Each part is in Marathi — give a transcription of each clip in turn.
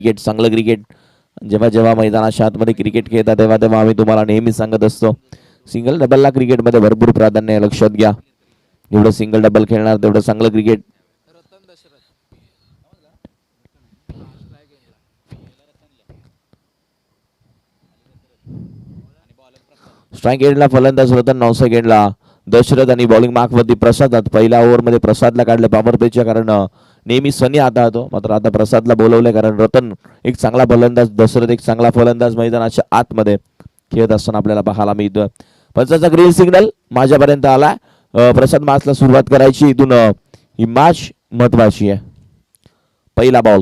क्रिकेट चांगलं क्रिकेट जेव्हा जेव्हा मैदानाच्या आतमध्ये क्रिकेट खेळतात तेव्हा तेव्हा आम्ही तुम्हाला नेहमी सांगत असतो सिंगल डबलला क्रिकेटमध्ये भरपूर प्राधान्य आहे, लक्षात घ्या. जेवढं सिंगल डबल खेळणार तेवढं चांगलं क्रिकेट. स्ट्राईक एंडला फलंदाज रतन, नॉनस्ट्राईक एंडला दशरथ आणि बॉलिंग मार्कवरती प्रसाद. पहिल्या ओव्हरमध्ये प्रसादला काढलं पॉवर प्लेच्या कारण नेहमी सनी आता होतो, मात्र आता प्रसादला बोलवलंय कारण रतन एक चांगला फलंदाज, दशरथ एक चांगला फलंदाज मैदानाच्या आतमध्ये खेळत असताना आपल्याला पाहायला मिळतं. पंचाचा ग्रीन सिग्नल माझ्यापर्यंत आला. प्रसाद मॅचला सुरुवात करायची. इथून ही मॅच महत्वाची आहे. पहिला बॉल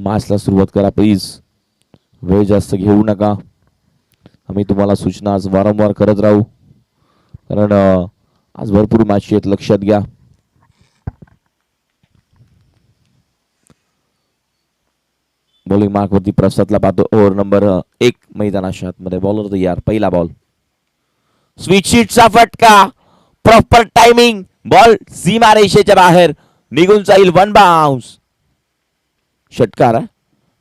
मॅचला सुरुवात करा प्लीज, वेळ जास्त घेऊ नका. आम्ही तुम्हाला सूचना आज वारंवार करत राहू कारण आज भरपूर मॅच आहेत, लक्षात घ्या. बॉलिंग मार्कवरती प्रसादला पाहतो. ओव्हर नंबर 1 मैदानाच्या आतमध्ये. बॉलर तयार. पहिला बॉल स्वीट शीटचा फटका, प्रॉपर टायमिंग, बॉल सीमा रेषेच्या बाहेर निघून जाईल. 1 बाउन्स. षटकार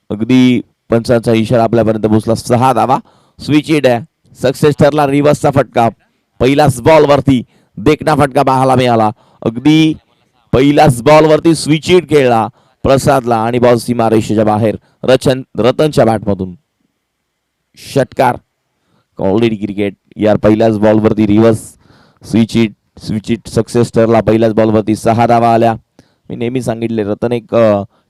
अगदी पंचांचा इशारा आपल्यापर्यंत पोहोचला. 6 धावा. स्विच हिट आहे. सक्सेस ठरला. रिव्हर्सचा फटका पहिल्याच बॉल वरती देखना फटका पाहायला मिळाला. अगदी पहिल्याच बॉल वरती स्विच हिट खेळला प्रसादला आणि बॉल सीमा रेषेच्या बाहेर रतनच्या बॅटमधून. षटकार. क्वालिटी क्रिकेट यार. पहिल्याच बॉल वरती रिव्हर्स स्विच हिट सक्सेस ठरला. पहिल्याच बॉल वरती 6 धावा आल्या. मी नेहमी सांगितले रतन एक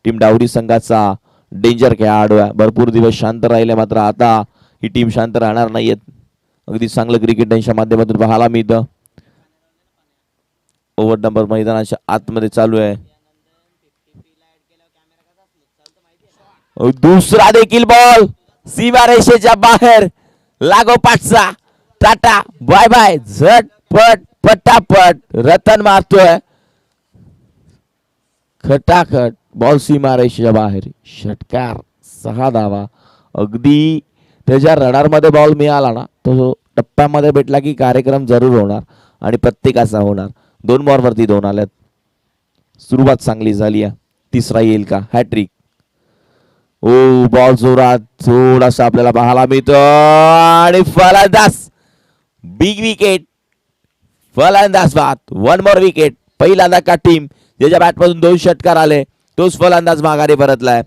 टीम डावरी संघाचा डेंजर खेळाडू आहे. भरपूर दिवस शांत राहिले, मात्र आता ही टीम शांत राहणार नाहीयेत. अगदी चांगलं क्रिकेट त्यांच्या माध्यमातून पाहायला मिळतं. ओव्हर नंबर मैदानाच्या आतमध्ये चालू आहे. दुसरा देखील बॉल सीमा रेषेच्या बाहेर. लागोपाठचा टाटा बाय बाय. झटपट पटापट रतन मारतोय खटाखट. बॉल सीमा रेषेच्या बाहेर. षटकार. 6 धावा. अगदी त्याच्या रडारमध्ये बॉल मिळाला ना, तो टप्प्यामध्ये भेटला की कार्यक्रम जरूर होणार आणि प्रत्येकाचा होणार. 2 बॉलवरती 2 आल्यात. सुरुवात चांगली झाली आहे. तिसरा येईल का? हॅट्रिक. ओ बॉल जोरात थोडासा आपल्याला पाहायला मिळतो आणि फलंदाज बिग विकेट. फलंदाज बाद. 1 मोर विकेट. पहिल्यांदा का टीम ज्याच्या बॅटमधून 2 षटकार आले तोच फलंदाज माघारी परतलाय.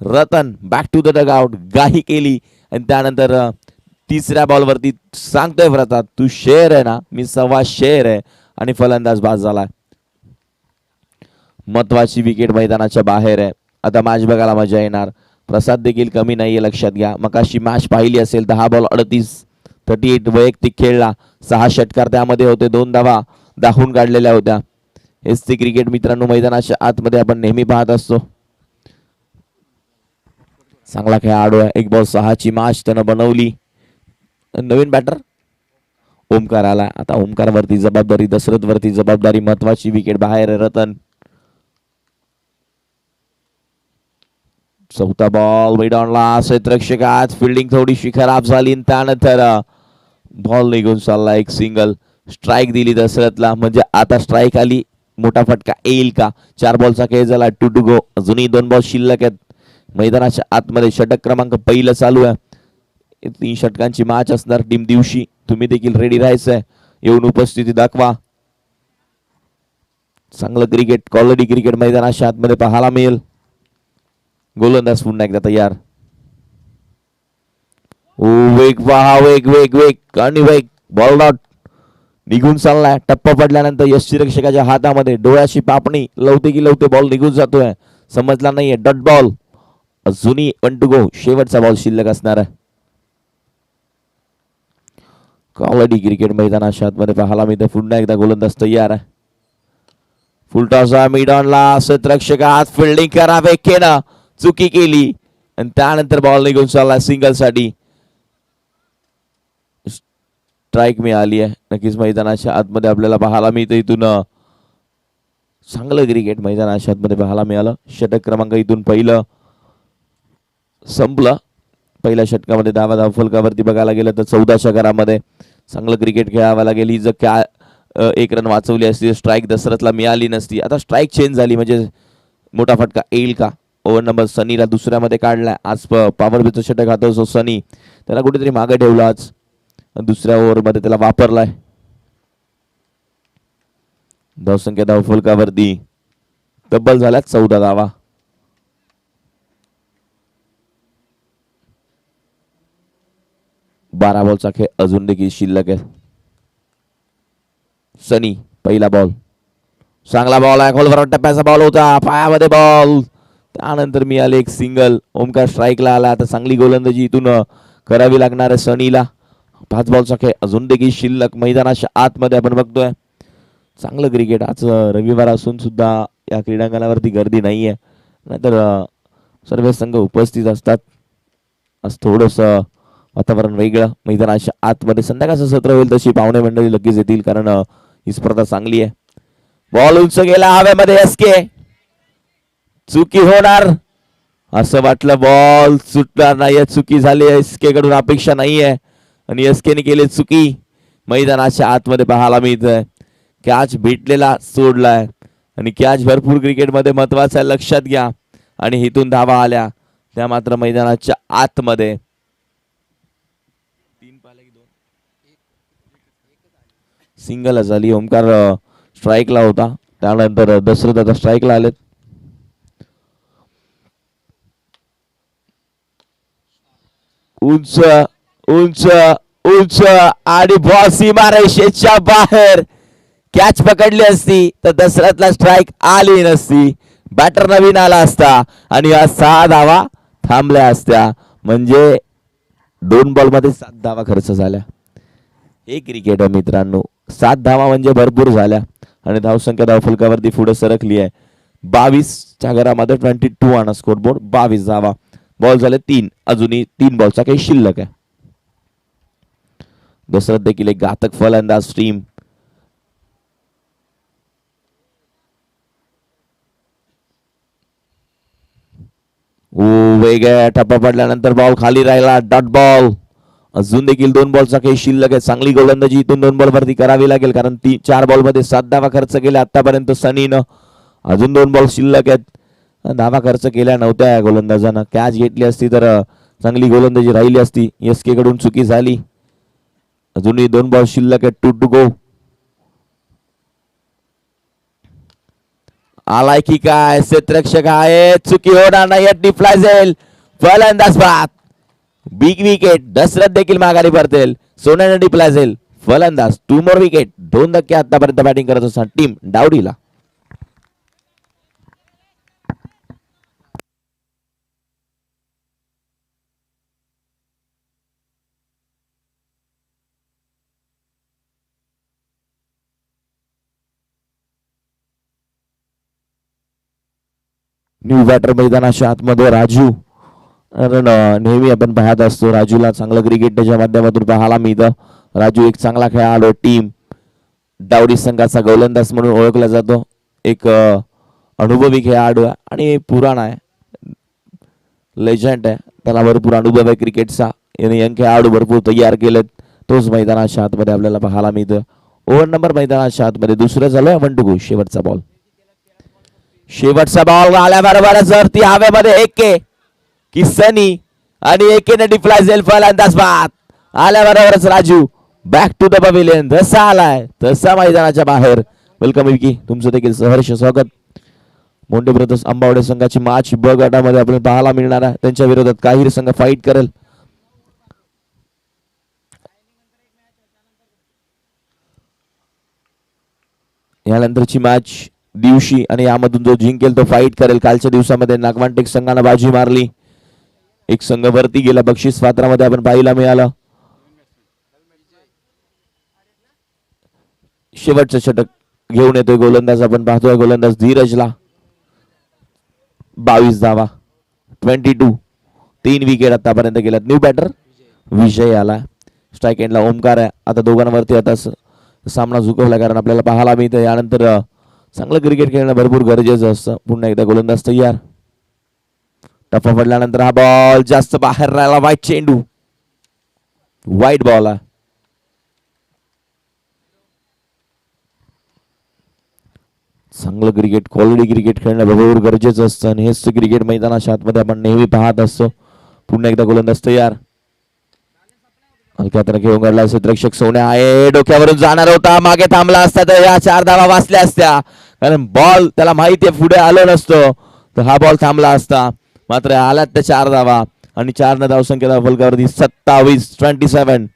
Ratan back to the dugout. गाही केली आणि त्यानंतर तिसऱ्या बॉलवरती सांगतोय प्रसाद तू शेर आहे ना, मी 1.25 शेर आहे आणि फलंदाज बाद झालाय. महत्वाची विकेट मैदानाच्या बाहेर आहे. आता मॅच बघायला मजा येणार. प्रसाद देखील कमी नाहीये, लक्षात घ्या. मगाशी मॅच पाहिली असेल 10 बॉल 38 वैयक्तिक खेळला. 6 षटकार त्यामध्ये होते. 2 धावा दाखवून काढलेल्या होत्या. हेच ते क्रिकेट मित्रांनो मैदानाच्या आतमध्ये आपण नेहमी पाहत असतो. चांगला खेळाडू आहे. 1 बॉल 6 ची मॅच त्यानं बनवली. नवीन बॅटर ओमकार आला. आता ओमकार वरती जबाबदारी, दशरथ वरती जबाबदारी. महत्वाची विकेट बाहेर आहे. रतन. चौथा बॉल मिडॉनला. क्षेत्ररक्षकात फिल्डिंग थोडीशी खराब झाली. त्यानंतर बॉल निघून चालला. एक सिंगल. स्ट्राईक दिली दशरथला. म्हणजे आता स्ट्राईक आली. मोठा फटका येईल का? 4 बॉलचा खेळ झाला. 2 टू गो. अजूनही 2 बॉल शिल्लक आहेत. मैदानाच्या आतमध्ये षटक क्रमांक 1 चालू आहे. 3 षटकांची मॅच असणार टीम दिवशी. तुम्ही देखील रेडी राहायचंय. येऊन उपस्थिती दाखवा. चांगलं क्रिकेट, क्वालिटी क्रिकेट मैदानाच्या आतमध्ये पाहायला मिळेल. गोलंदाज पुन्हा एकदा तयार. वेग पहा. वेग वेग वेग आणि वेग. बॉल डॉट निघून चाललाय. टप्पा पडल्यानंतर यष्टीरक्षकाच्या हातामध्ये डोळ्याची पापणी लवते की लवते बॉल निघून जातोय. समजला नाहीये. Dot ball. अजूनही 1 टू गो. शेवटचा बॉल शिल्लक असणार आहे. क्वालिटी क्रिकेट मैदानाच्या आतमध्ये पाहायला मिळतं. पुन्हा एकदा गोलंदाज तयार आहे. फुलटॉसा मिडॉनला. क्षेत्ररक्षकात फिल्डिंग करा. वेकेनं चुकी केली आणि त्यानंतर बॉल निघून चालला सिंगल साठी. स्ट्राईक मिळाली आहे. नक्कीच मैदानाच्या आतमध्ये आपल्याला पाहायला मिळतं. इथून चांगलं क्रिकेट मैदानाच्या आतमध्ये पाहायला मिळालं. षटक क्रमांक इथून 1 संपलं. पहिल्या षटकामध्ये 10 धाव फलकावरती बघायला गेलं तर 14 षटकामध्ये चांगलं क्रिकेट खेळावं लागेल. ही जर एक रन वाचवली असती, स्ट्राईक दशरथला मिळाली नसती. आता स्ट्राईक चेंज झाली म्हणजे मोठा फटका येईल का? ओव्हर नंबर सनीला दुसऱ्यामध्ये काढलाय. आज पॉवर बीचं षटक हातवतो सनी, त्याला कुठेतरी मागे ठेवलं आज. दुसऱ्या ओव्हरमध्ये त्याला वापरलाय. धावसंख्या धावफलकावरती तब्बल झाल्या 14 धावा. बारा बॉलचा खेळ अजून देखील शिल्लक आहे. सनी पहिला बॉल, चांगला बॉल आहे, खोलवर टप्प्याचा बॉल होता, पायामध्ये बॉल, त्यानंतर मिळाले एक सिंगल. ओमकार स्ट्राईकला आला. आता चांगली गोलंदाजी इथून करावी लागणार आहे सनीला. 5 बॉलचा खेळ अजून देखील शिल्लक. मैदानाच्या आतमध्ये आपण बघतोय चांगलं क्रिकेट. आज रविवार असून सुद्धा या क्रीडांगणावरती गर्दी नाही आहे, नाहीतर सर्व संघ उपस्थित असतात. आज थोडंसं वातावरण वेगळं. मैदानाच्या आतमध्ये संध्याकाळचं सत्र होईल तशी पाहुणे मंडळी लगेच येतील, कारण ही स्पर्धा चांगली आहे. बॉल उंच गेला हवेमध्ये, एसके चुकी होणार असं वाटलं, बॉल सुटणार नाही, चुकी झाली. एसके कडून अपेक्षा नाहीये आणि एसकेने केली चुकी. मैदानाच्या आतमध्ये पाहायला मिळतंय कॅच भेटलेला सोडलाय आणि कॅच भरपूर क्रिकेटमध्ये महत्वाचा आहे, लक्षात घ्या. आणि इथून धावा आल्या त्या मात्र मैदानाच्या आतमध्ये. सिंगल झाली. ओमकार स्ट्राईकला होता, त्यानंतर दशरथ आता स्ट्राईकला आलेत. उंच उंच उंच आणि बॉल सीमारेषेच्या बाहेर. कॅच पकडली असती तर दशरथला स्ट्राईक आली नसती, बॅटर नवीन आला असता आणि या 6 धावा थांबल्या असत्या. म्हणजे 2 बॉलमध्ये 7 धावा खर्च झाल्या. हे क्रिकेट आहे मित्रांनो. 7 धावा म्हणजे भरपूर झाल्या आणि धावसंख्या धावफलकावरती पुढे सरकली आहे. 22च्या घरामध्ये 22 आणा स्कोरबोर्ड, 22 धावा. बॉल झाले 3, अजूनही 3 बॉलचा काही शिल्लक आहे. दशरथ देखील एक घातक फलंदाज टीम. वेगळ्या टप्पा पडल्यानंतर बॉल खाली राहिला, डॉट बॉल. अजून देखील 2 बॉलचा काही शिल्लक आहे. चांगली गोलंदाजी इथून 2 बॉल वरती करावी लागेल, कारण 4 बॉल मध्ये 7 धावा खर्च केल्या आतापर्यंत सनीनं. अजून 2 बॉल शिल्लक आहेत. धावा खर्च केल्या नव्हत्या गोलंदाजानं. कॅच घेतली असती तर चांगली गोलंदाजी राहिली असती. एसके कडून चुकी झाली. अजूनही 2 बॉल शिल्लक आहेत. 2 टू गो. आलाय की काय क्षेत्ररक्षक आहे, चुकी होणार नाही. डिफ्लाय जाईल, फलंदाज बाद. Big wicket. दशरथ देखील माघारी परतेल. सोन्याने डिप्लाय जाईल, फलंदाज. 2 मोर विकेट. 2 धक्के आतापर्यंत बॅटिंग करत असताना टीम डावडीला. न्यू बॅटर मैदानाच्या आतमध्ये राजू. नेहमी आपण पाहत असतो राजूला चांगलं क्रिकेट त्याच्या माध्यमातून पाहायला मिळतं. राजू एक चांगला खेळाडू. टीम डावडी संघाचा गोलंदाज म्हणून ओळखला जातो. एक अनुभवी खेळाडू आहे आणि पुराणा आहे, लेजंड आहे. त्याला भरपूर अनुभव आहे क्रिकेटचा. याने यंग खेळाडू भरपूर तयार केलेत. तोच मैदानाच्या आतमध्ये आपल्याला पाहायला मिळतं. ओव्हर नंबर मैदानाच्या आतमध्ये दुसरं झालं. 1 टू गो. शेवटचा बॉल. शेवटचा बॉल आल्याबरोबरच वरती हवेमध्ये एके की सनी आणि एकेने डिफ्लाय जाईल, फलंदाज बाद. आल्याबरोबरच Raju back to the pavilion. जसा आलाय तसा मैदानाच्या बाहेर. वेलकम विकी, तुमचं देखील सहर्ष स्वागत. मोंडे ब्रदर्स आंबावडे संघाची मॅच ब गटामध्ये आपल्याला पाहायला मिळणार आहे. त्यांच्या विरोधात काहीर संघ फाईट करेल. यानंतरची मॅच दिवशी आणि यामधून जो जिंकेल तो फाईट करेल. कालच्या दिवसामध्ये नागवांटेक संघानं बाजी मारली. एक संघ वरती गेला. बक्षीस पात्रामध्ये आपण पाहायला मिळालं. शेवटचं षटक घेऊन येतोय गोलंदाज. आपण पाहतोय गोलंदाज धीरजला. 22 धावा, 22. 3 विकेट आतापर्यंत गेल्यात. न्यू बॅटर विजय आला. स्ट्राईक एंडला ओमकार आहे. आता दोघांवरती आता सामना झुकवला, कारण आपल्याला पाहायला मिळतं यानंतर चांगलं क्रिकेट खेळणं भरपूर गरजेचं असतं. पुन्हा एकदा गोलंदाज तयार. टप्पा पडल्यानंतर हा बॉल जास्त बाहेर राहिला. वाईट चेंडू, वाईट बॉल आहे. चांगलं क्रिकेट, क्वालिटी क्रिकेट खेळणं बरोबर गरजेचं असतं आणि हेच क्रिकेट मैदानाच्या आतमध्ये आपण नेहमी पाहत असतो. पुन्हा एकदा गोलंदाज तयार, हलक्या हाताने घेऊन काढला क्षेत्ररक्षक सोने आहे, डोक्यावरून जाणार होता, मागे थांबला असता तर या 4 धावा वाचल्या असत्या, कारण बॉल त्याला माहिती आहे पुढे आलो नसतो तर हा बॉल थांबला असता. मात्र आल्यात त्या 4 धावा आणि 4 न धावसंख्या फलकावरती 27-27.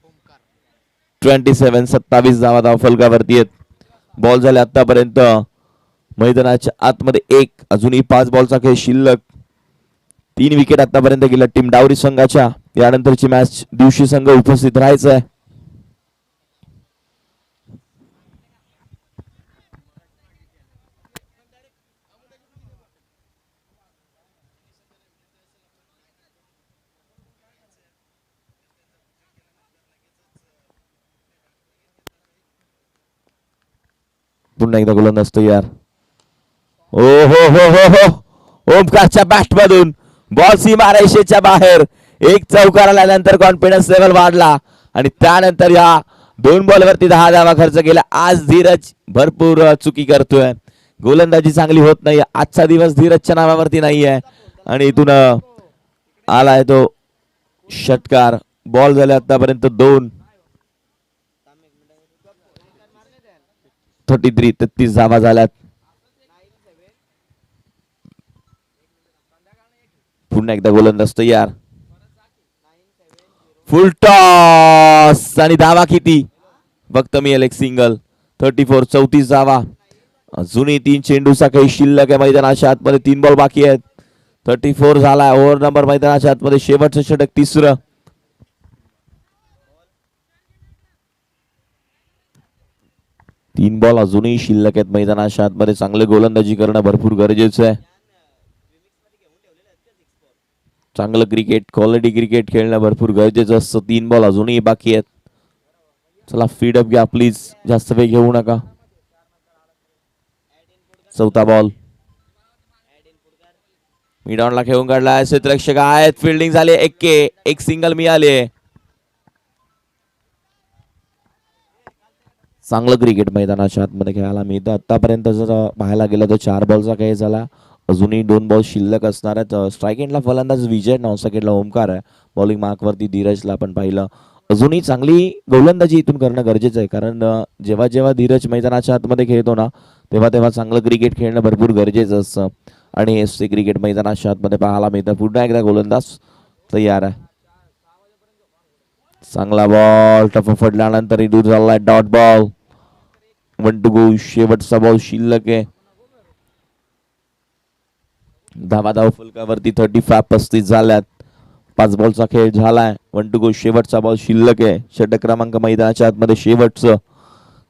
ओमकार 27 धावा धाव फलकावरती आहेत. बॉल झाले आतापर्यंत मैदानाच्या आतमध्ये एक, अजूनही 5 बॉलचा खेळ शिल्लक. 3 विकेट आतापर्यंत गेल्या टीम डावरी संघाच्या. यानंतरची मॅच दिवशी संघ उपस्थित राहायचं आहे. पुन्हा एकदा गोलंदाज तयार. ओ हो हो हो हो, ओमकारच्या बॅट मधून बॉल सीमारेषेच्या बाहेर. एक चौकार आल्यानंतर कॉन्फिडन्स लेवल वाढला आणि त्यानंतर या 2 बॉलवरती 10 धावा खर्च केला. आज धीरज भरपूर चुकी करतोय, गोलंदाजी चांगली होत नाही. आजचा दिवस धीरजच्या नावावरती नाही आहे आणि इथून आलाय तो षटकार. बॉल झाले आतापर्यंत 2. 33 धावा झाल्यात. पुन्हा एकदा गोलंदाज तयार, फुल टॉस आणि धावा किती फक्त मिळेल एक सिंगल. 34 धावा. अजूनही 3 चेंडूचा काही शिल्लक आहे मैदानाच्या आतमध्ये. 3 बॉल बाकी आहेत. 34 झाला. ओव्हर नंबर मैदानाच्या आतमध्ये शेवटचं षटक, तिसरं. तीन बॉल अजूनही शिल्लक आहेत मैदानाच्या आतमध्ये. चांगले गोलंदाजी करणं भरपूर गरजेचं आहे. चांगलं क्रिकेट, क्वालिटी क्रिकेट खेळणं भरपूर गरजेचं असतं. 3 बॉल अजूनही बाकी आहेत. चला फीडअप घ्या प्लीज, जास्त वेळ घेऊ नका. चौथा बॉल, मिडॉनला खेळून काढला. क्षेत्ररक्षक आहेत, फिल्डिंग झाली. एक सिंगल मिळाले. चांगलं क्रिकेट मैदानाच्या आतमध्ये खेळायला मिळतं. आतापर्यंत जर पाहायला गेलं तर 4 बॉलचा खेळ झाला. अजूनही 2 बॉल शिल्लक असणार आहेत. स्ट्राईक एंडला फलंदाज विजय, नॉनस्ट्राईक ओमकार आहे. बॉलिंग मार्कवरती धीरजला आपण पाहिलं. अजूनही चांगली गोलंदाजी इथून करणं गरजेचं आहे, कारण जेव्हा जेव्हा धीरज मैदानाच्या आतमध्ये खेळतो ना तेव्हा तेव्हा चांगलं क्रिकेट खेळणं भरपूर गरजेचं असतं आणि एससी क्रिकेट मैदानाच्या आतमध्ये पाहायला मिळतं. पुन्हा एकदा गोलंदाज तयार आहे. चांगला बॉल टफ फडल्यानंतर दूर झालाय. Dot ball, 1 to go. शेवटचा बॉल शिल्लक आहे. धाव फलकावरती 35 झाल्यात. 5 बॉलचा खेळ झालाय. 1 टू गो. शेवटचा बॉल शिल्लक आहे. षटक क्रमांक मैदानाच्या आतमध्ये शेवटचं.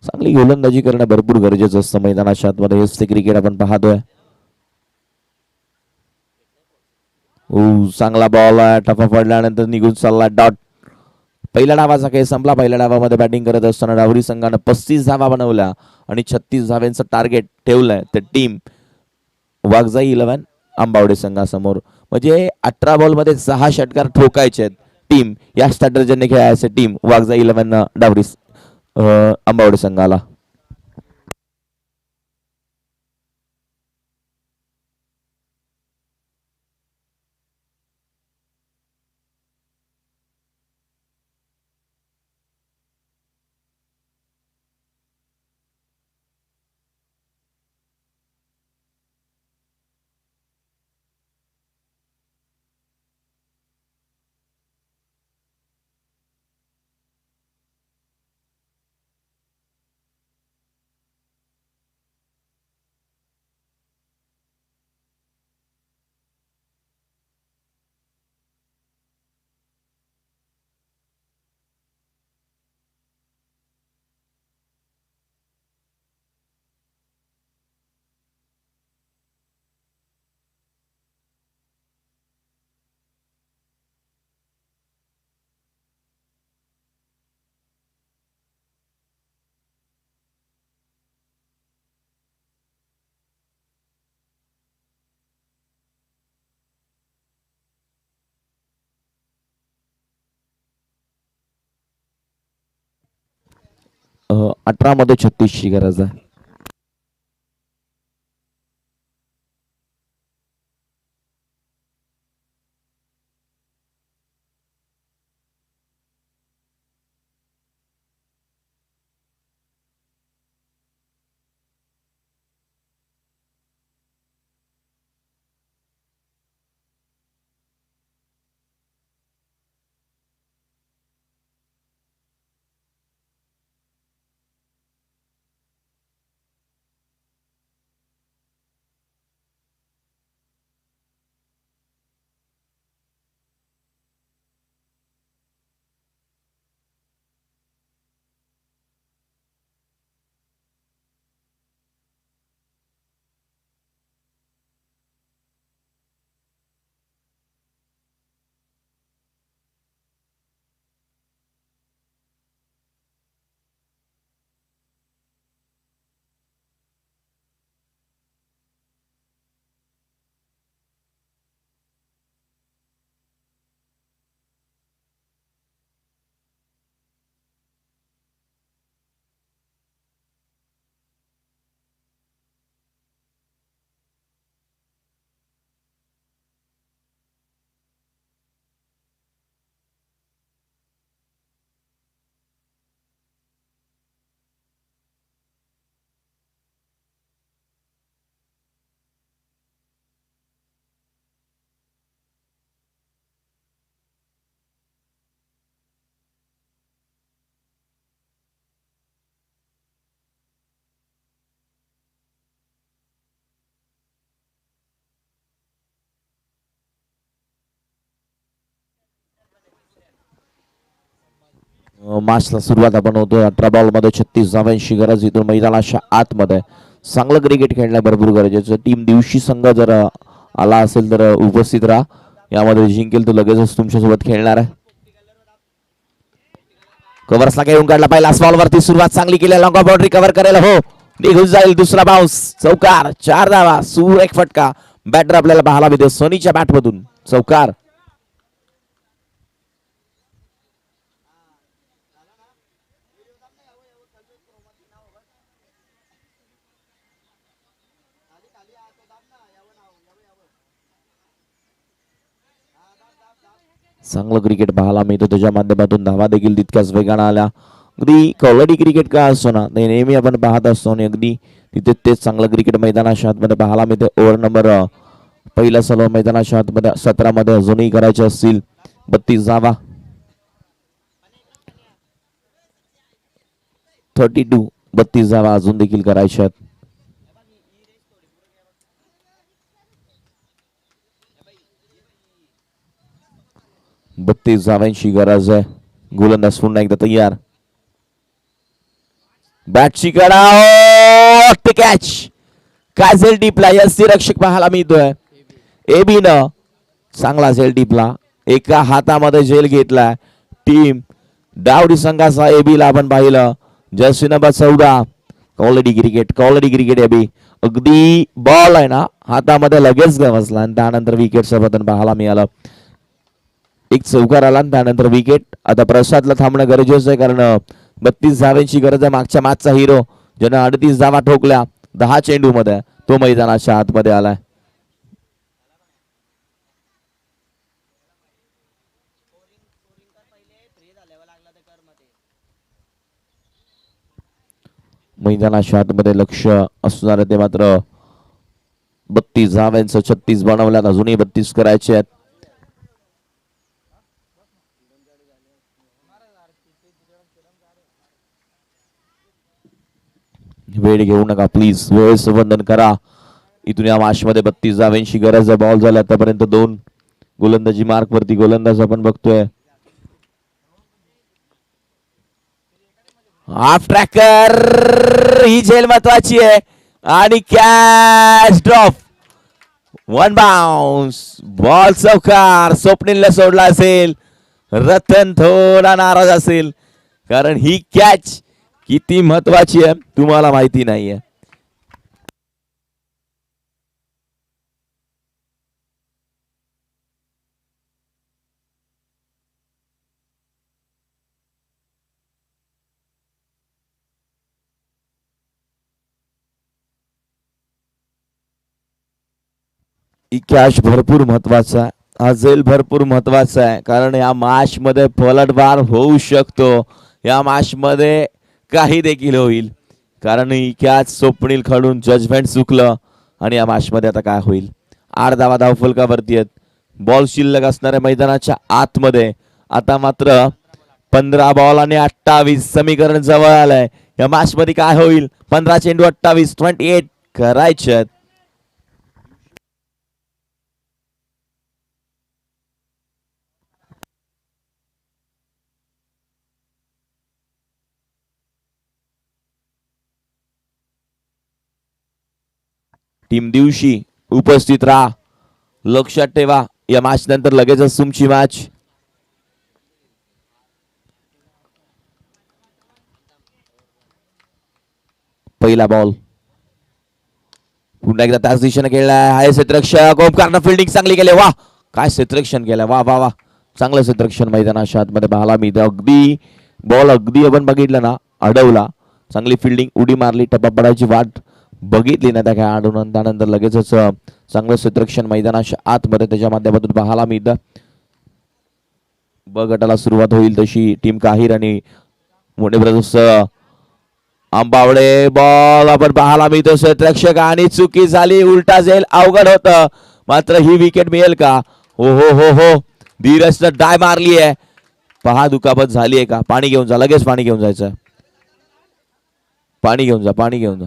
चांगली गोलंदाजी करणं भरपूर गरजेचं असतं मैदानाच्या आतमध्ये. हेच ते क्रिकेट आपण पाहतोय. चांगला बॉल आहे. टफा पडल्यानंतर निघून चालला. डॉट. पहिल्या डावाचा खेळ संपला. पहिल्या डावामध्ये बॅटिंग करत असताना डावरी संघानं 35 धावा बनवल्या आणि 36 धाव्यांचं टार्गेट ठेवलंय. तर टीम वाघजाई 11 आंबावडे संघासमोर. म्हणजे 18 बॉलमध्ये 6 षटकार ठोकायचे आहेत. टीम या स्ट्रॅटेजीने खेळायचे. टीम वाघजाई 11 डावरी आंबावडे संघाला. 18 मध्ये 36 ची गरज आहे. मॅचला सुरुवात आपण होतो. 18 बॉल मध्ये 36 धावांची गरज. इथून मैदानाच्या आतमध्ये चांगलं क्रिकेट खेळणं भरपूर गरजेचं. टीम दिवशी संघ जर आला असेल तर उपस्थित राहा. यामध्ये जिंकेल तो लगेचच तुमच्यासोबत खेळणार आहे. कव्हर्सला घेऊन काढला. पहिला बॉल वरती सुरुवात चांगली केली. लॉंग बाउंड्री कव्हर करेल. हो, निघून जाईल. दुसरा बाउन्स. चौकार. 4 धावा. सुरेख फटका. बॅटर आपल्याला पाहायला मिळतो सोनीच्या बॅटमधून. चौकार. चांगलं क्रिकेट पाहायला मिळतं. त्याच्या माध्यमातून धावा देखील तितक्याच वेगाने आल्या. अगदी क्वालिटी क्रिकेट का असतो ना, ते नेहमी आपण पाहत असतो आणि अगदी तिथे तेच चांगलं क्रिकेट मैदानाच्या आतमध्ये पाहायला मिळते. ओव्हर नंबर पहिला सलव मैदानाच्या आतमध्ये 17 मध्ये अजूनही करायचे असतील 32 धावा. 32 धावा अजून देखील करायच्या आहेत. 32 धावांची गरज आहे. गोलंदाज पुन्हा एकदा तयार. बॅटची कडा. कॅच. काझेल डीपला यस्ती रक्षक पाहायला मिळतोय. एबी न चांगला झेल डीपला. एका हातामध्ये झेल घेतलाय. टीम डावडी संघाचा एबीला आपण पाहिलं. Jersey number 14. Quality cricket AB. अगदी बॉल आहे ना हातामध्ये लगेच गवसला आणि त्यानंतर विकेटचं पतन पाहायला मिळालं. एक चौकार आला आणि त्यानंतर विकेट. आता प्रसादला थांबणं गरजेचं आहे कारण 32 धावांची गरज आहे. मागच्या मॅचचा हिरो ज्याने 38 धावा ठोकल्या 10 चेंडू मध्ये तो मैदानाच्या आतमध्ये आलाय. मैदानाच्या आतमध्ये लक्ष असणार ते मात्र 32 धाव्यांचं 36 बनवल्यात. अजूनही 32 करायचे आहेत. वेळ घेऊ नका प्लीज. वेळ संबंधन करा. इथून या मॅच मध्ये 32 धाव्यांची गरज आहे. बॉल झाले आतापर्यंत 2. गोलंदाजी मार्क वरती गोलंदाज आपण बघतोय. Half tracker. ही झेल महत्वाची आहे आणि कॅच ड्रॉप. 1 बाउन्स. बॉल चौकार. स्वप्नीलला सोडला असेल. रतन थोडा नाराज असेल कारण ही कॅच किती महत्वाची आहे तुम्हाला माहिती नाहीये. कॅच भरपूर महत्वाचा आहे, हा झेल भरपूर महत्वाचा आहे, कारण या मॅच मध्ये पलटवार होऊ शकतो. या मॅच मध्ये काही देखील होईल, कारण ही कॅच स्वप्नील कडून जजमेंट चुकलं. आणि या मॅच मध्ये आता काय होईल? 8 धावा धावफलकावरती आहेत, बॉल शिल्लक असणाऱ्या मैदानाच्या आतमध्ये. आता मात्र 15 बॉल आणि 28 समीकरण जवळ आलंय. या मॅच मध्ये काय होईल? 15 चेंडू 28 28 करायचे. टीम दिवशी उपस्थित राहा, लक्षात ठेवा या मॅच नंतर लगेचच तुमची मॅच. पहिला बॉल पुन्हा एकदा त्याच दिशेने खेळलाय. हाय क्षेत्ररक्षक ओमकारनं फिल्डिंग चांगली केली. वा काय क्षेत्ररक्षण केलं, वा वा वा चांगलं क्षेत्ररक्षण मैदानाच्या आतमध्ये पाहायला मिळतं. अगदी बॉल अगदी आपण बघितलं ना अडवला, चांगली फिल्डिंग, उडी मारली, टप्पा पडायची वाट बघितली ना त्या काय अडवून, त्यानंतर लगेचच चांगलं क्षेत्ररक्षण मैदानाच्या आतमध्ये त्याच्या माध्यमातून पाहायला मिळतं. ब गटाला सुरुवात होईल तशी टीम काहीर आणि मोठे ब्रदर्स आंबावडे. बॉल आपण पाहायला मिळतो क्षेत्ररक्षक आणि चुकी झाली, उलटा जाईल, अवघड होतं. मात्र ही विकेट मिळेल का? हो हो हो हो, धीरजनं डाय मारली आहे. पहा दुखापत झाली आहे का? पाणी घेऊन जा, लगेच पाणी घेऊन जायचं. पाणी घेऊन जा, पाणी घेऊन जा.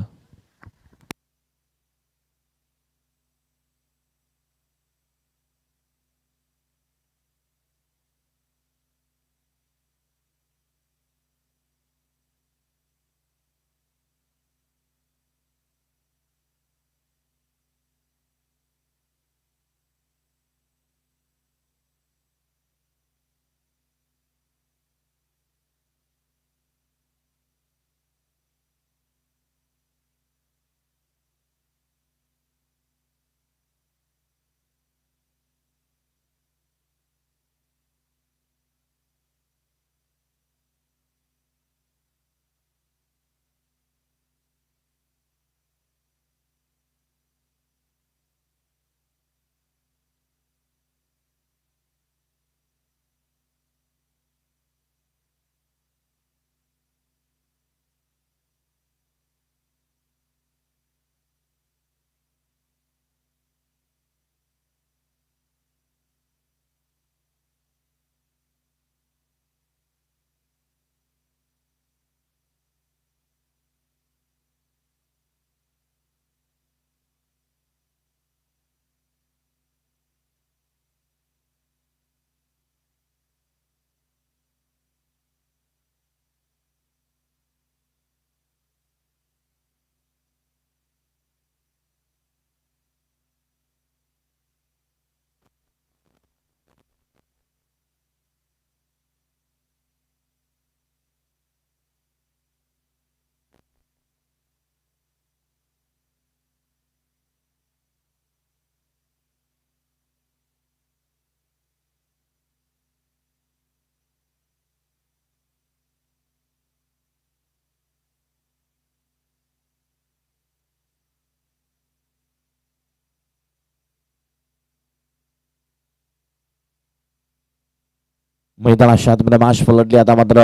मैदानाच्या आतमध्ये मॅच पलटली. आता मात्र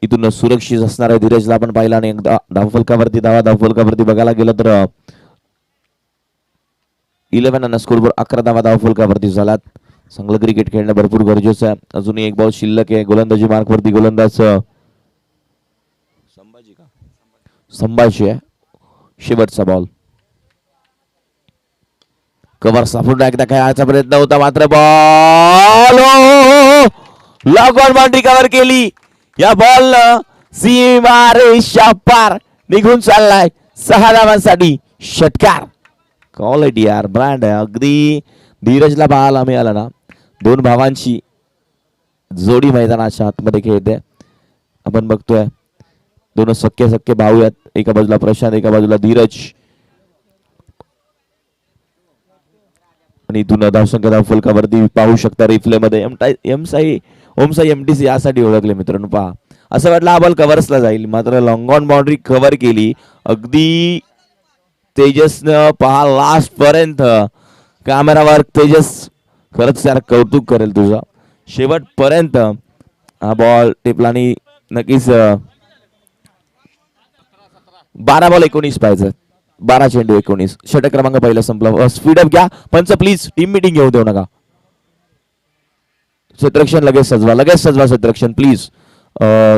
इथून सुरक्षित असणाऱ्या धीरजला आपण पाहिला आणि एकदा धावफलकावरती धावफलकावरती बघायला गेलं तर 11 आणि स्कोरवर 11 धावा धावफलकावरती झाल्यात. चांगलं क्रिकेट खेळणं भरपूर गरजेचं आहे. अजूनही एक बॉल शिल्लक आहे. गोलंदाजी मार्कवरती गोलंदाज संभाजी आहे. शेवटचा बॉल कव्हर सापडून एकदा खेळायचा प्रयत्न होता, मात्र ball log on boundary cover केली. या बॉल सीमारेषा पार निघून चाललाय. 6 धावांसाठी षटकार. क्वालिटी यार, ब्रँड आहे. अगदी धीरजला पाहायला मिळाला ना, 2 भावांची जोडी मैदानाच्या आतमध्ये खेळते. आपण बघतोय 2 सख्खे भाऊ आहेत. एका बाजूला प्रशांत, एका बाजूला धीरज. आणि इथून धावसंख्या धावफलकावरती पाहू शकता रिप्ले मध्ये ओमसाई MTC यासाठी ओळखले मित्रांनो. पहा असं वाटलं हा बॉल कव्हर्सला जाईल, मात्र लॉंग ऑन बाउंड्री कव्हर केली. अगदी तेजसनं पहा लास्ट पर्यंत कॅमेरा वर्क तेजस, खरंच यार कौतुक करेल तुझं. शेवटपर्यंत हा बॉल टिपला आणि नक्कीच 12 बॉल 19 पाहिजे. 12 चेंडू 19. षटक क्रमांक पहिला संपला. स्पीडअप घ्या पंच प्लीज. टीम मिटिंग घेऊ देऊ नका. क्षेत्ररक्षण लगेच सजवा, लगेच सजवा क्षेत्ररक्षण प्लीज.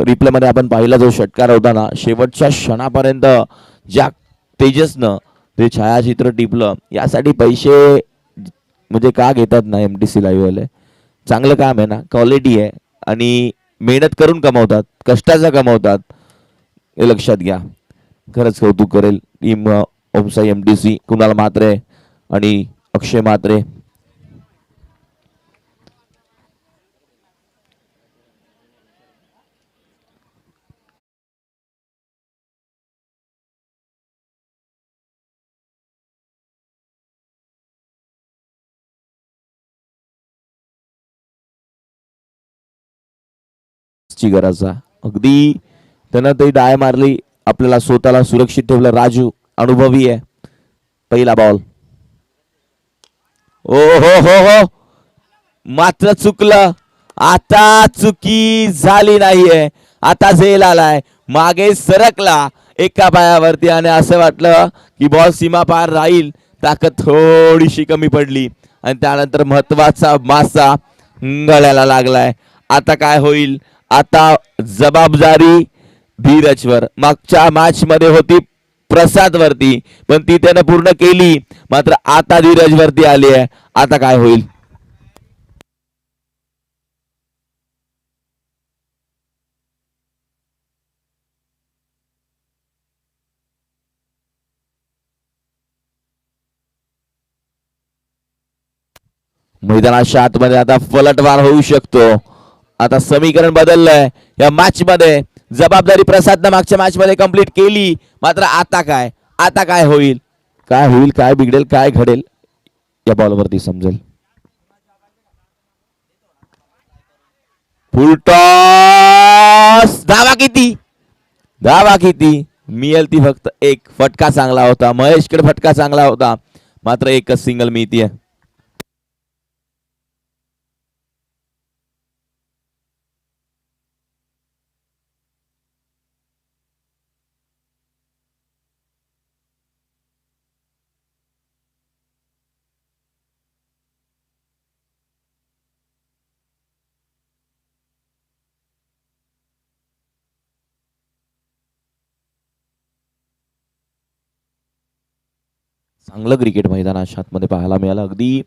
रिप्ले मध्ये आपण पाहिला जो षटकार होता ना, शेवटच्या क्षणापर्यंत ज्या तेजसनं ते छायाचित्र टिपलं, यासाठी पैसे म्हणजे का घेतात ना MTC लाईव्ह वाले. चांगलं काम आहे ना, क्वालिटी आहे आणि मेहनत करून कमावतात, कष्टाचा कमावतात, हे लक्षात घ्या. खरंच कौतुक करेल टीम ओमसाई MTC, कुणाल म्हात्रे आणि अक्षय म्हात्रे. ची गरज आहे अगदी. त्यानं ती डाय मारली, आपल्याला स्वतःला सुरक्षित ठेवलं. राजू अनुभवी आहे. पहिला बॉल. ओ हो हो हो, मात्र चुकलं. आता चुकी झाली नाहीये. आता झेल आलाय, मागे सरकला एका पायावरती आणि असं वाटलं की बॉल सीमा पार राहील. ताकद थोडीशी कमी पडली आणि त्यानंतर महत्वाचा मासा गळ्याला लागलाय. आता काय होईल? आता जबाबदारी धीरजवर. मागच्या मॅच मध्ये होती प्रसाद वरती, पण ती त्यानं पूर्ण केली. मात्र आता धीरज वरती आली आहे. आता काय होईल? मैदानाच्या आतमध्ये आता पलटवार होऊ शकतो. आता समीकरण बदललंय या मॅच मध्ये. जबाबदारी प्रसादनं मागच्या मॅच मध्ये कंप्लीट केली. मात्र आता काय? आता काय होईल? काय होईल, काय बिघडेल, काय घडेल, या बॉलवरती समजेल. फुल टॉस. धावा किती? धावा किती? मिळेल ती फक्त एक. फटका चांगला होता, महेशकडे फटका चांगला होता, मात्र एकच सिंगल मिळतीये. चांगलं क्रिकेट मैदानाच्या आतमध्ये पाहायला मिळालं. अगदी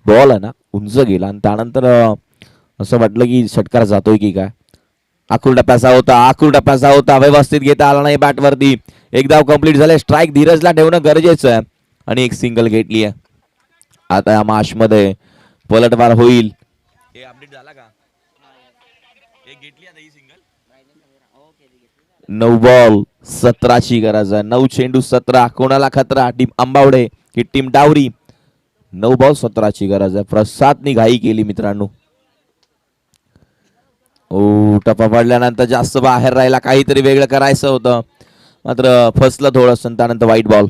बॉल आहे ना उंच गेला आणि त्यानंतर असं वाटलं की षटकार जातोय की काय. आखूड टप्प्याचा होता, आखूड टप्प्याचा होता, व्यवस्थित घेता आला नाही बॅटवरती. एक धाव कंप्लीट झाले. स्ट्राईक धीरजला ठेवणं गरजेचं आहे आणि एक सिंगल घेतली आहे. आता या मॅच मध्ये पलटवार होईल. हे अपडेट झाला का? एक घेतली आता ही सिंगल. 9 बॉल 17ची गरज आहे. 9 चेंडू 17. कोणाला खतरा? टीम आंबावडे की टीम डावरी? 9 बॉल 17ची गरज आहे. प्रसादनी घाई केली मित्रांनो. ओ, टप्पा पडल्यानंतर जास्त बाहेर राहिला, काहीतरी वेगळं करायचं होतं, मात्र फसलं थोडंसं. त्यानंतर वाईट बॉल.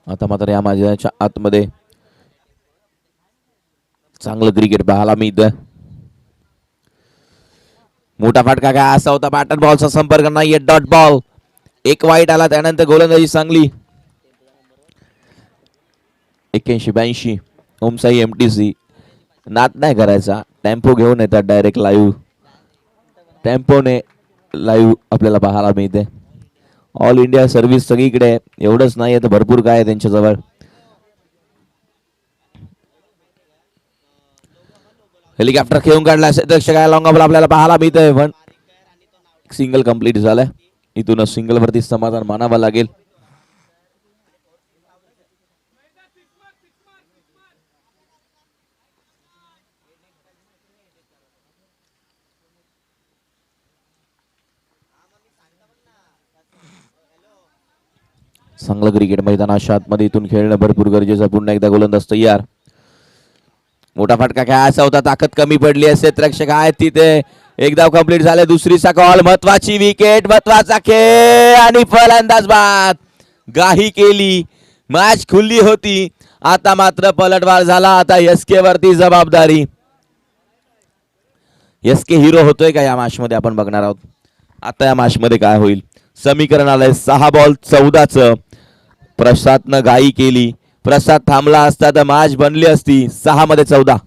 आता मात्र या मैदानाच्या आतमध्ये चांगलं क्रिकेट पाहायला मिळतं. मोठा फटका काय असा होता? बॅटर बॉलचा संपर्क नाहीये. Dot ball. एक वाईट आला. त्यानंतर गोलंदाजी चांगली. 81-82. ओमसाई MTC नात नाही करायचा. टेम्पो घेऊन येतात डायरेक्ट लाईव्ह. टेम्पोने लाईव्ह आपल्याला पाहायला मिळते. ऑल इंडिया सर्व्हिस सगळीकडे. एवढंच नाही तर भरपूर काय आहे त्यांच्याजवळ. हेलिकॉप्टर खेळून काढला. काय लॉंग बॉल आपल्याला पाहायला मिळतंय. पण सिंगल कंप्लीट झालाय. इथूनच सिंगल वरती समाधान मानावं लागेल. चांगलं क्रिकेट मैदानाच्या आतमध्ये इथून खेळणं भरपूर गरजेचं. पुन्हा एकदा गोलंदाज तयार. मोठा फटका खेळायचा होता, ताकद कमी पडली असे प्रेक्षक आहेत तिथे. एक धाव कंप्लीट झाले, दुसरीचा कॉल. महत्वाची विकेट, महत्वाचा खेळ आणि फलंदाज बाद. गाही केली, मॅच खुली होती. आता मात्र पलटवार झाला. आता एसके वरती जबाबदारी. एसके हिरो होतोय का या मॅच मध्ये आपण बघणार आहोत. आता या मॅच मध्ये काय होईल. समीकरण आलंय 6 बॉल 14चं. प्रसादनं गाई केली. प्रसाद थांबला असता तर मॅच बनली असती 6 मध्ये 14.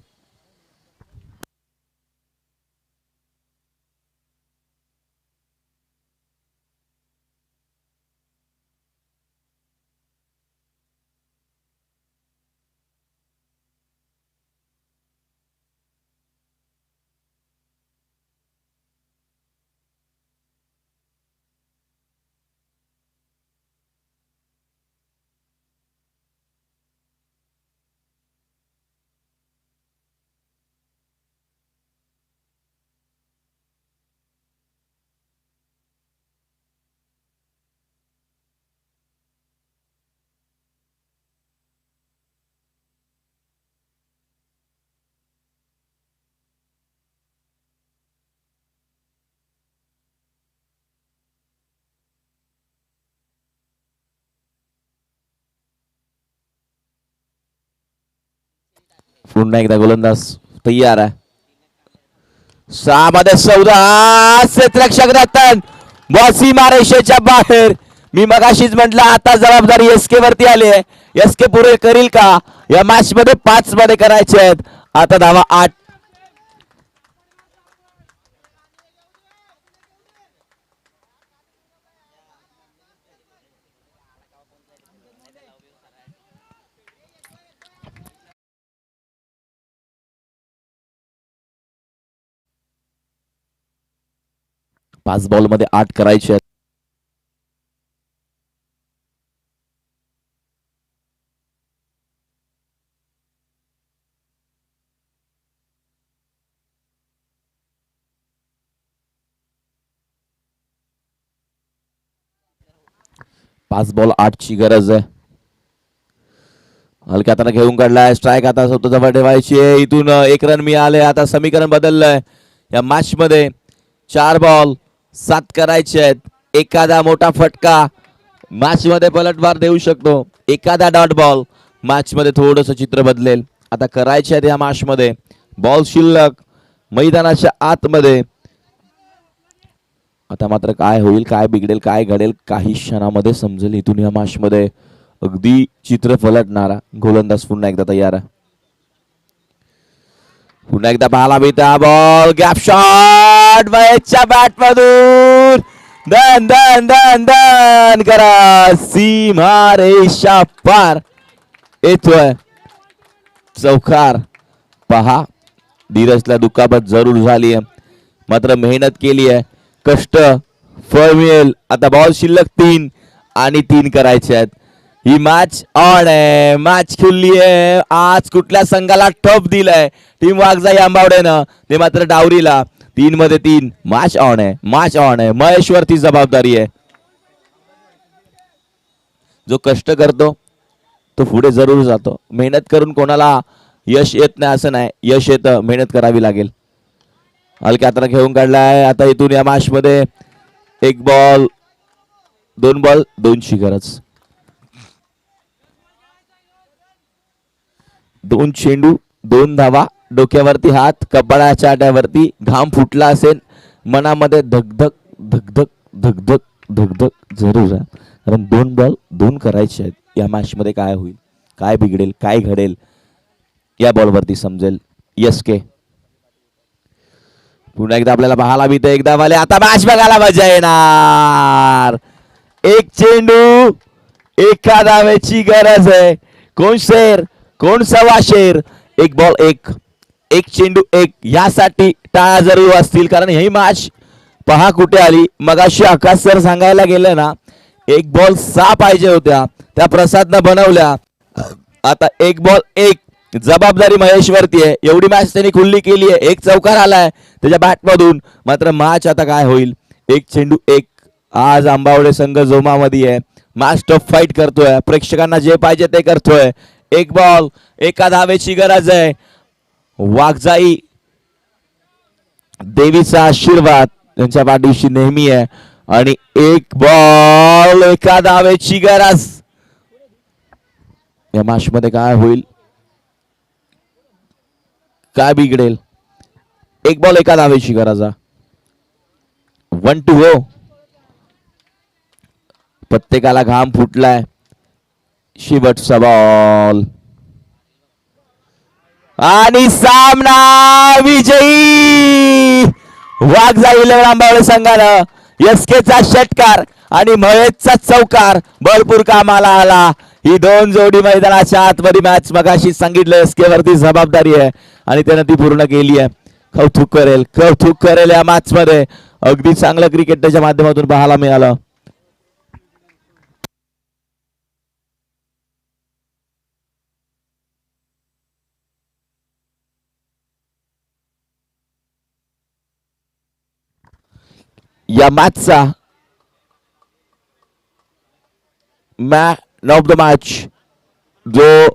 पुन्हा एकदा गोलंदाज तयार आहे. 6 मध्ये 14. क्षेत्ररक्षक रतन बॉल सीमारेषेच्या बाहेर. मी मगाशीच म्हटलं आता जबाबदारी एसके वरती आली आहे. एसके पुरे करील का या मॅच मध्ये. 5 मध्ये करायचे आहेत. आता धावा 8. पाच बॉल मध्ये 8 करायचे आहेत. पाच बॉल 8 ची गरज आहे. हलक्या हाताने घेऊन काढलाय. स्ट्राईक आता स्वतःजवळ ठेवायची आहे. इथून 1 रन मिळाले. आता समीकरण बदललंय या मॅच मध्ये. 4 बॉल 7 करायचे आहेत. एखादा मोठा फटका मॅच मध्ये पलटवार देऊ शकतो. एखादा डॉट बॉल मॅच मध्ये थोडंसं चित्र बदलेल. आता करायचे आहेत या मॅच मध्ये. बॉल शिल्लक मैदानाच्या आतमध्ये. आता मात्र काय होईल, काय बिघडेल, काय घडेल काही क्षणामध्ये समजेल. इथून या मॅच मध्ये अगदी चित्र पलटणारा गोलंदाज पुन्हा एकदा तयार आहे. पुन्हा एकदा पाहायला मिळता बॉल. गॅप शॉट महेशच्या बॅट मधून. दन दन दन दन करा. सीमारेषा पार येतोय चौकार. पहा धीरजला दुखापत जरूर झाली आहे, मात्र मेहनत केली आहे. कष्ट फळ मिळेल. आता बॉल शिल्लक 3 आणि 3 करायचे आहेत. ही मॅच ऑन आहे. मॅच खुलली आहे. आज कुठल्या संघाला टप दिलाय टीम वाघजाई आंबावडेनं ते मात्र डावरीला. 3 मध्ये 3. मॅच ऑन आहे. मॅच ऑन आहे. महेश वरती जबाबदारी आहे. जो कष्ट करतो तो पुढे जरूर जातो. मेहनत करून कोणाला यश येत नाही असं नाही. यश येतं, मेहनत करावी लागेल. हलक्या हाताने घेऊन काढलाय. आता इथून या मॅच मध्ये 1 बॉल 2 बॉल 2 ची गरज. 2 चेंडू 2 धावा. डोक्यावरती हात, कपाळाच्या आट्यावरती घाम फुटला असेल. मनामध्ये धगधग धगधग धगधग धगधग जरूर आहे. कारण 2 बॉल 2 करायचे आहेत. या मॅच मध्ये काय होईल, काय बिघडेल, काय घडेल या बॉलवरती समजेल. एसके पुन्हा एकदा आपल्याला पाहायला मिळतं. एकदा वाले. आता मॅच बघायला मजा येणार. 1 चेंडू 1 धावेची गरज आहे. कोण शेर कोण सव्वा शेर. 1 बॉल 1 चेंडू 1 यासाठी टाळ्या जरूर असतील. कारण ही मॅच पहा कुठे आली. मगाशी आकाश सर सांगायला गेले ना 1 बॉल 6 पाहिजे होत्या, त्या प्रसादनं बनवल्या. आता 1 बॉल 1 जबाबदारी महेशवरती आहे. एवढी मॅच त्यांनी खुल्ली केली आहे. 1 चौकार आलाय त्याच्या बॅट मधून. मात्र मॅच आता काय होईल. 1 चेंडू 1. आज आंबावडे संघ जोमामध्ये आहे. मॅच टफ फाईट करतोय. प्रेक्षकांना जे पाहिजे ते करतोय. 1 बॉल 1 धावेची गरज आहे. वाघजाई देवीचा आशीर्वाद त्यांच्या पाठीशी नेहमी आहे आणि एक बॉल एका धावेची गरज. या मॅच मध्ये काय होईल, काय बिघडेल? एक बॉल एका धावेची गरज. 1-2 हो. प्रत्येकाला घाम फुटलाय. शेवटचा बॉल आणि सामना विजयी. वाघजाई आंबावळे संघानं एसकेचा षटकार आणि महेशचा चौकार भरपूर कामाला आला. ही दोन जोडी मैदानाच्या आतमध्ये मॅच मगाशी सांगितलं एसके वरती जबाबदारी आहे आणि त्यानं ती पूर्ण केली आहे. कौतुक करेल या मॅच मध्ये. अगदी चांगलं क्रिकेट त्याच्या माध्यमातून पाहायला मिळालं. या मॅचचा मॅन ऑफ द मॅच जो